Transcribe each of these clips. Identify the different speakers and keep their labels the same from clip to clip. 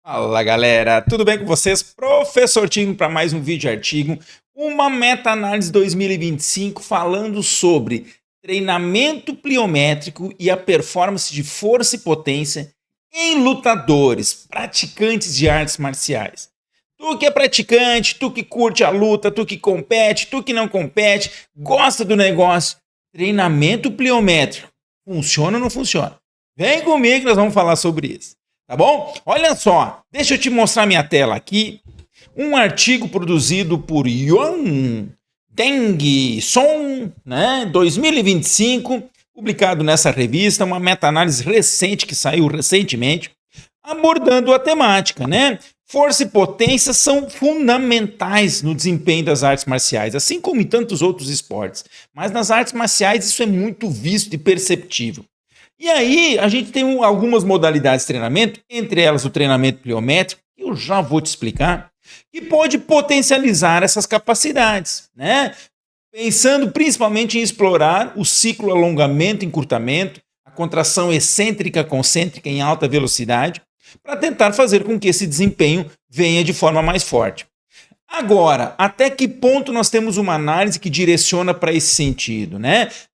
Speaker 1: Fala galera, tudo bem com vocês? Professor Tingo para mais um vídeo artigo, uma meta-análise 2025 falando sobre treinamento pliométrico e a performance de força e potência em lutadores, praticantes de artes marciais. Tu que é praticante, tu que curte a luta, tu que compete, tu que não compete, gosta do negócio, treinamento pliométrico, funciona ou não funciona? Vem comigo que nós vamos falar sobre isso. Tá bom? Olha só, deixa eu te mostrar minha tela aqui. Um artigo produzido por Yuan Deng Song, 2025, publicado nessa revista, uma meta-análise recente que saiu recentemente, abordando a temática, Força e potência são fundamentais no desempenho das artes marciais, assim como em tantos outros esportes. Mas nas artes marciais isso é muito visto e perceptível. E aí, a gente tem algumas modalidades de treinamento, entre elas o treinamento pliométrico, que eu já vou te explicar, que pode potencializar essas capacidades, Pensando principalmente em explorar o ciclo alongamento e encurtamento, a contração excêntrica concêntrica em alta velocidade, para tentar fazer com que esse desempenho venha de forma mais forte. Agora, até que ponto nós temos uma análise que direciona para esse sentido,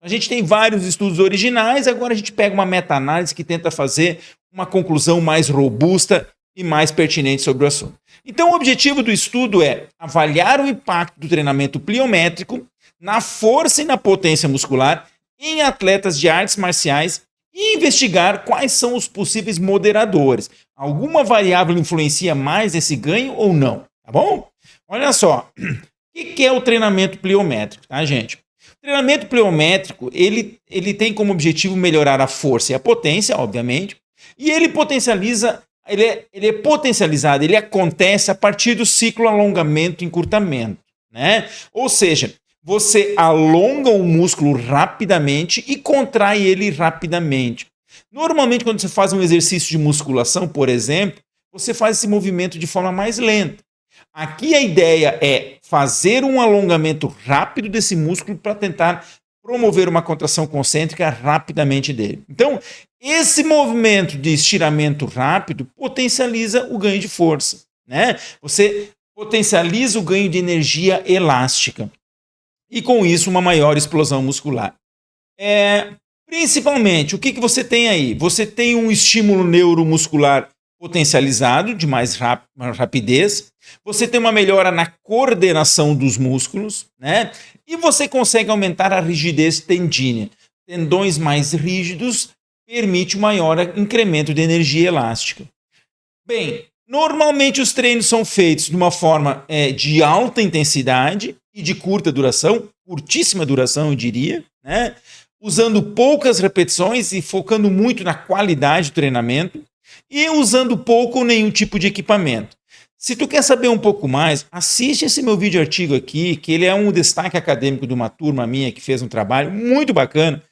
Speaker 1: A gente tem vários estudos originais, agora a gente pega uma meta-análise que tenta fazer uma conclusão mais robusta e mais pertinente sobre o assunto. Então, o objetivo do estudo é avaliar o impacto do treinamento pliométrico na força e na potência muscular em atletas de artes marciais e investigar quais são os possíveis moderadores. Alguma variável influencia mais esse ganho ou não, tá bom? Olha só, o que é o treinamento pliométrico, tá, gente? O treinamento pliométrico, ele tem como objetivo melhorar a força e a potência, obviamente, e ele potencializa, ele é potencializado, ele acontece a partir do ciclo alongamento e encurtamento, Ou seja, você alonga o músculo rapidamente e contrai ele rapidamente. Normalmente, quando você faz um exercício de musculação, por exemplo, você faz esse movimento de forma mais lenta. Aqui a ideia é fazer um alongamento rápido desse músculo para tentar promover uma contração concêntrica rapidamente dele. Então, esse movimento de estiramento rápido potencializa o ganho de força, Você potencializa o ganho de energia elástica e, com isso, uma maior explosão muscular. Principalmente, o que você tem aí? Você tem um estímulo neuromuscular potencializado, de mais rapidez, você tem uma melhora na coordenação dos músculos, E você consegue aumentar a rigidez tendínea. Tendões mais rígidos permite um maior incremento de energia elástica. Bem, normalmente os treinos são feitos de uma forma de alta intensidade e de curta duração, curtíssima duração, eu diria, Usando poucas repetições e focando muito na qualidade do treinamento, e usando pouco ou nenhum tipo de equipamento. Se tu quer saber um pouco mais, assiste esse meu vídeo artigo aqui, que ele é um destaque acadêmico de uma turma minha que fez um trabalho muito bacana,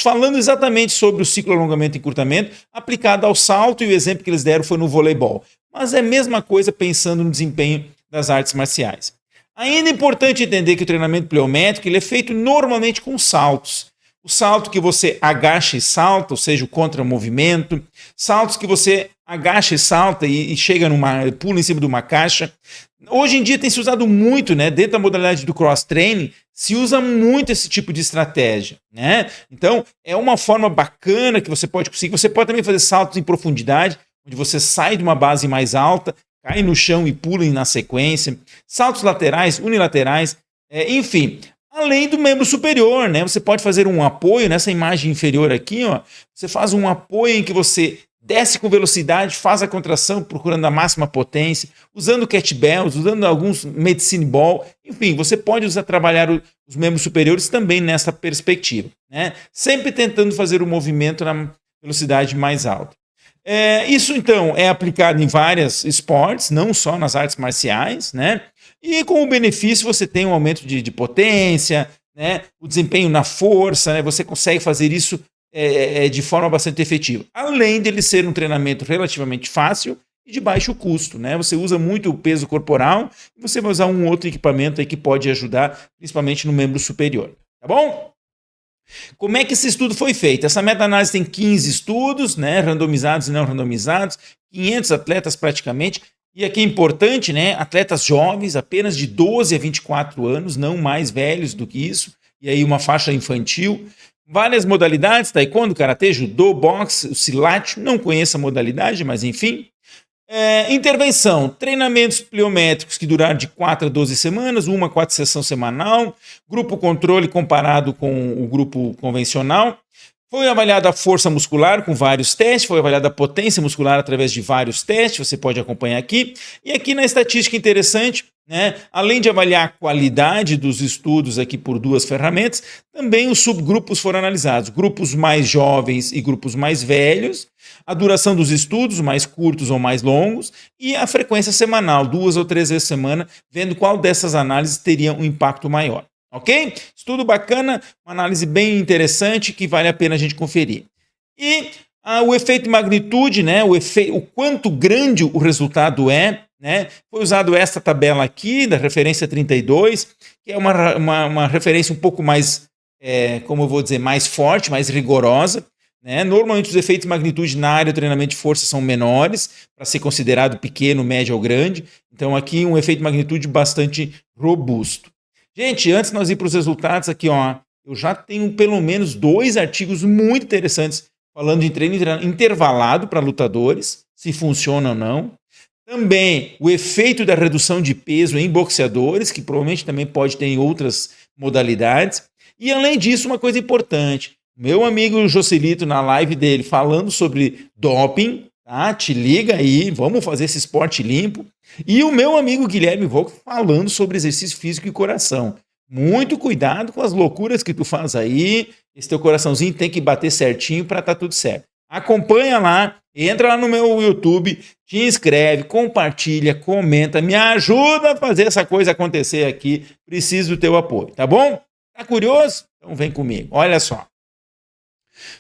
Speaker 1: falando exatamente sobre o ciclo alongamento e encurtamento aplicado ao salto, e o exemplo que eles deram foi no voleibol. Mas é a mesma coisa pensando no desempenho das artes marciais. Ainda é importante entender que o treinamento pliométrico ele é feito normalmente com saltos. O salto que você agacha e salta, ou seja, o contramovimento. Saltos que você agacha e salta e chega pula em cima de uma caixa. Hoje em dia tem se usado muito, dentro da modalidade do cross-training, se usa muito esse tipo de estratégia, Então, é uma forma bacana que você pode conseguir. Você pode também fazer saltos em profundidade, onde você sai de uma base mais alta, cai no chão e pula na sequência. Saltos laterais, unilaterais, enfim. Além do membro superior, Você pode fazer um apoio, nessa imagem inferior aqui, você faz um apoio em que você desce com velocidade, faz a contração procurando a máxima potência, usando kettlebells, usando alguns medicine ball, enfim, você pode trabalhar os membros superiores também nessa perspectiva, Sempre tentando fazer o movimento na velocidade mais alta. Isso, então, é aplicado em vários esportes, não só nas artes marciais, E com o benefício você tem um aumento de potência, o desempenho na força, Você consegue fazer isso de forma bastante efetiva. Além dele ser um treinamento relativamente fácil e de baixo custo, Você usa muito o peso corporal e você vai usar um outro equipamento aí que pode ajudar, principalmente no membro superior, tá bom? Como é que esse estudo foi feito? Essa meta-análise tem 15 estudos, né, randomizados e não randomizados, 500 atletas praticamente, e aqui é importante, né, atletas jovens, apenas de 12 a 24 anos, não mais velhos do que isso, e aí uma faixa infantil. Várias modalidades, taekwondo, karatê, judô, boxe, o silat, não conheço a modalidade, mas enfim. Intervenção, treinamentos pliométricos que duraram de 4 a 12 semanas, 1 a 4 sessões semanal, grupo controle comparado com o grupo convencional. Foi avaliada a força muscular com vários testes, foi avaliada a potência muscular através de vários testes, você pode acompanhar aqui. E aqui na estatística interessante, né, além de avaliar a qualidade dos estudos aqui por duas ferramentas, também os subgrupos foram analisados, grupos mais jovens e grupos mais velhos, a duração dos estudos, mais curtos ou mais longos, e a frequência semanal, 2 ou 3 vezes por semana, vendo qual dessas análises teria um impacto maior. Ok? Estudo bacana, uma análise bem interessante que vale a pena a gente conferir. E o efeito de magnitude, né, o quanto grande o resultado é, né, foi usado esta tabela aqui, da referência 32, que é uma referência um pouco mais, como eu vou dizer, mais forte, mais rigorosa. Né? Normalmente os efeitos de magnitude na área do treinamento de força são menores, para ser considerado pequeno, médio ou grande. Então aqui um efeito de magnitude bastante robusto. Gente, antes de nós ir para os resultados aqui, ó, eu já tenho pelo menos 2 artigos muito interessantes falando de treino intervalado para lutadores, se funciona ou não. Também o efeito da redução de peso em boxeadores, que provavelmente também pode ter em outras modalidades. E além disso, uma coisa importante, meu amigo Joselito na live dele falando sobre doping, tá? Te liga aí, vamos fazer esse esporte limpo. E o meu amigo Guilherme Volk falando sobre exercício físico e coração. Muito cuidado com as loucuras que tu faz aí. Esse teu coraçãozinho tem que bater certinho para estar tudo certo. Acompanha lá, entra lá no meu YouTube, te inscreve, compartilha, comenta, me ajuda a fazer essa coisa acontecer aqui. Preciso do teu apoio, tá bom? Tá curioso? Então vem comigo. Olha só.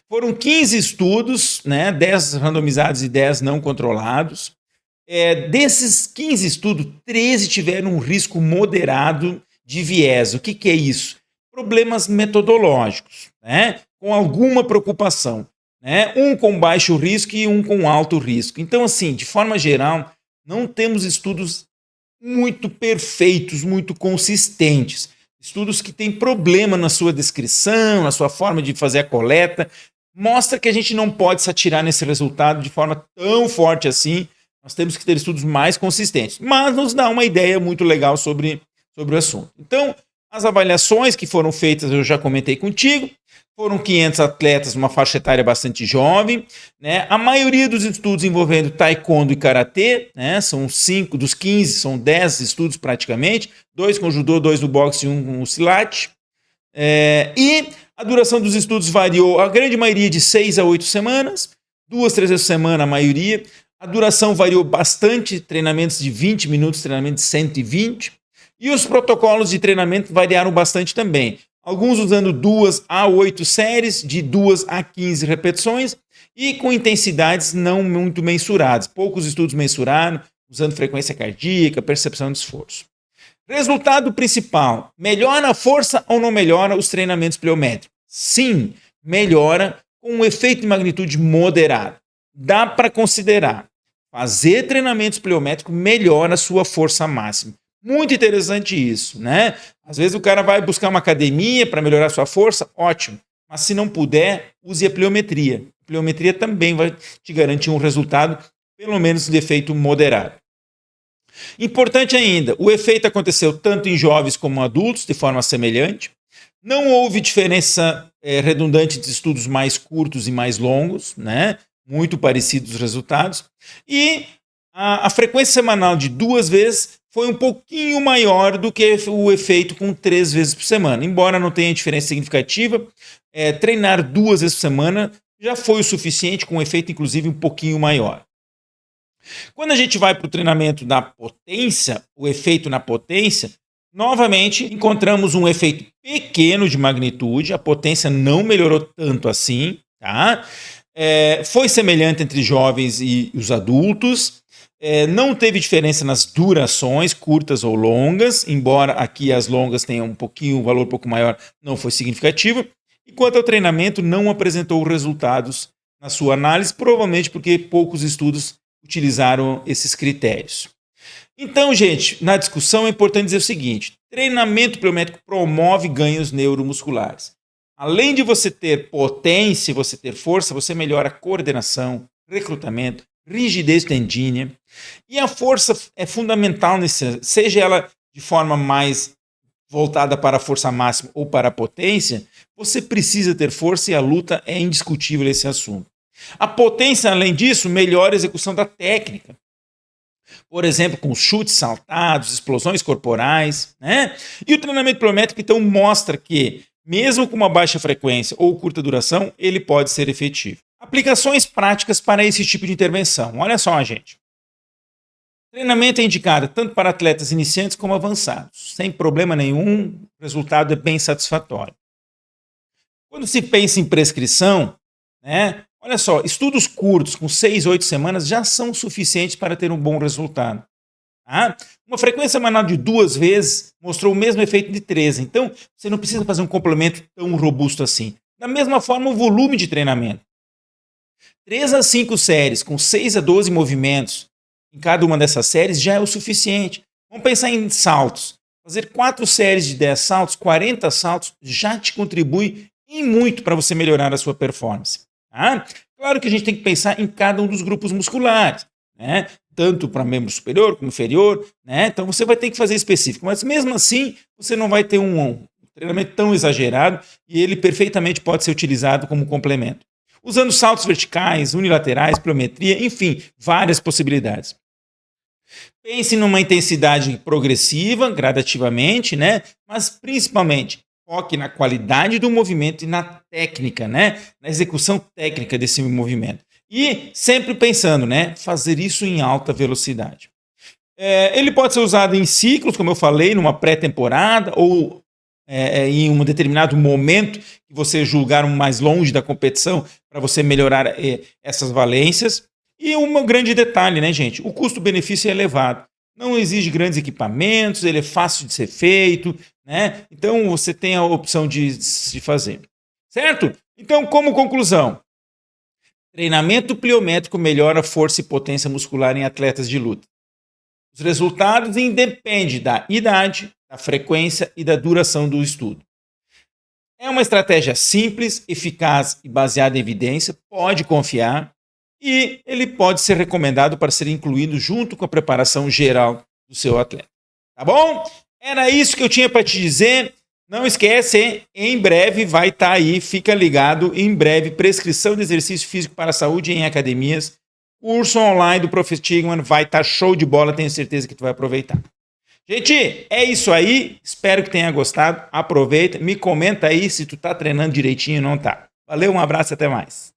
Speaker 1: Foram 15 estudos, né? 10 randomizados e 10 não controlados. Desses 15 estudos, 13 tiveram um risco moderado de viés. O que é isso? Problemas metodológicos, né? Com alguma preocupação. Né? Um com baixo risco e um com alto risco. Então, assim, de forma geral, não temos estudos muito perfeitos, muito consistentes. Estudos que têm problema na sua descrição, na sua forma de fazer a coleta. Mostra que a gente não pode se atirar nesse resultado de forma tão forte assim. Nós temos que ter estudos mais consistentes, mas nos dá uma ideia muito legal sobre o assunto. Então, as avaliações que foram feitas, eu já comentei contigo, foram 500 atletas, uma faixa etária bastante jovem, né? A maioria dos estudos envolvendo taekwondo e karatê, né? São 5 dos 15, são 10 estudos praticamente, 2 com judô, 2 no boxe e 1 com o silat. E a duração dos estudos variou, a grande maioria de 6 a 8 semanas, 2, 3 vezes por semana a maioria. A duração variou bastante, treinamentos de 20 minutos, treinamentos de 120. E os protocolos de treinamento variaram bastante também. Alguns usando 2 a 8 séries, de 2 a 15 repetições, e com intensidades não muito mensuradas. Poucos estudos mensuraram, usando frequência cardíaca, percepção de esforço. Resultado principal, melhora a força ou não melhora os treinamentos pliométricos? Sim, melhora com um efeito de magnitude moderado. Dá para considerar. Fazer treinamentos pliométricos melhora a sua força máxima. Muito interessante isso, né? Às vezes o cara vai buscar uma academia para melhorar a sua força, ótimo. Mas se não puder, use a pliometria. A pliometria também vai te garantir um resultado, pelo menos de efeito moderado. Importante ainda, o efeito aconteceu tanto em jovens como em adultos, de forma semelhante. Não houve diferença redundante entre estudos mais curtos e mais longos, né? Muito parecidos os resultados. E a frequência semanal de 2 vezes foi um pouquinho maior do que o efeito com 3 vezes por semana. Embora não tenha diferença significativa, treinar 2 vezes por semana já foi o suficiente, com um efeito inclusive um pouquinho maior. Quando a gente vai para o treinamento da potência, o efeito na potência, novamente encontramos um efeito pequeno de magnitude, a potência não melhorou tanto assim, tá? Foi semelhante entre jovens e os adultos, não teve diferença nas durações, curtas ou longas, embora aqui as longas tenham um valor um pouco maior, não foi significativo. E enquanto o treinamento não apresentou resultados na sua análise, provavelmente porque poucos estudos utilizaram esses critérios. Então, gente, na discussão é importante dizer o seguinte: treinamento pliométrico promove ganhos neuromusculares. Além de você ter potência, você ter força, você melhora a coordenação, recrutamento, rigidez tendínea. E a força é fundamental, seja ela de forma mais voltada para a força máxima ou para a potência, você precisa ter força e a luta é indiscutível nesse assunto. A potência, além disso, melhora a execução da técnica. Por exemplo, com chutes saltados, explosões corporais, né? E o treinamento pliométrico, então, mostra que, mesmo com uma baixa frequência ou curta duração, ele pode ser efetivo. Aplicações práticas para esse tipo de intervenção. Olha só, gente. Treinamento é indicado tanto para atletas iniciantes como avançados. Sem problema nenhum, o resultado é bem satisfatório. Quando se pensa em prescrição, né? Olha só, estudos curtos com 6, 8 semanas já são suficientes para ter um bom resultado. Tá? Uma frequência semanal de 2 vezes mostrou o mesmo efeito de 13. Então, você não precisa fazer um complemento tão robusto assim. Da mesma forma, o volume de treinamento. 3 a 5 séries com 6 a 12 movimentos em cada uma dessas séries já é o suficiente. Vamos pensar em saltos. Fazer 4 séries de 10 saltos, 40 saltos, já te contribui e muito para você melhorar a sua performance. Tá? Claro que a gente tem que pensar em cada um dos grupos musculares, né? Tanto para membro superior como inferior, né? Então você vai ter que fazer específico, mas mesmo assim você não vai ter um treinamento tão exagerado e ele perfeitamente pode ser utilizado como complemento. Usando saltos verticais, unilaterais, pliometria, enfim, várias possibilidades. Pense numa intensidade progressiva, gradativamente, né? Mas principalmente foque na qualidade do movimento e na técnica, né? Na execução técnica desse movimento. E sempre pensando, né? Fazer isso em alta velocidade. Ele pode ser usado em ciclos, como eu falei, numa pré-temporada ou em um determinado momento que você julgar mais longe da competição para você melhorar essas valências. E um grande detalhe, né, gente? O custo-benefício é elevado. Não exige grandes equipamentos, ele é fácil de ser feito, né? Então você tem a opção de fazer. Certo? Então, como conclusão, treinamento pliométrico melhora a força e potência muscular em atletas de luta. Os resultados independem da idade, da frequência e da duração do estudo. É uma estratégia simples, eficaz e baseada em evidência, pode confiar, e ele pode ser recomendado para ser incluído junto com a preparação geral do seu atleta. Tá bom? Era isso que eu tinha para te dizer. Não esquece, hein? Em breve vai estar aí, fica ligado, em breve, prescrição de exercício físico para a saúde em academias. Curso online do Prof. Tigman vai estar show de bola, tenho certeza que tu vai aproveitar. Gente, é isso aí, espero que tenha gostado, aproveita, me comenta aí se tu tá treinando direitinho ou não tá. Valeu, um abraço e até mais.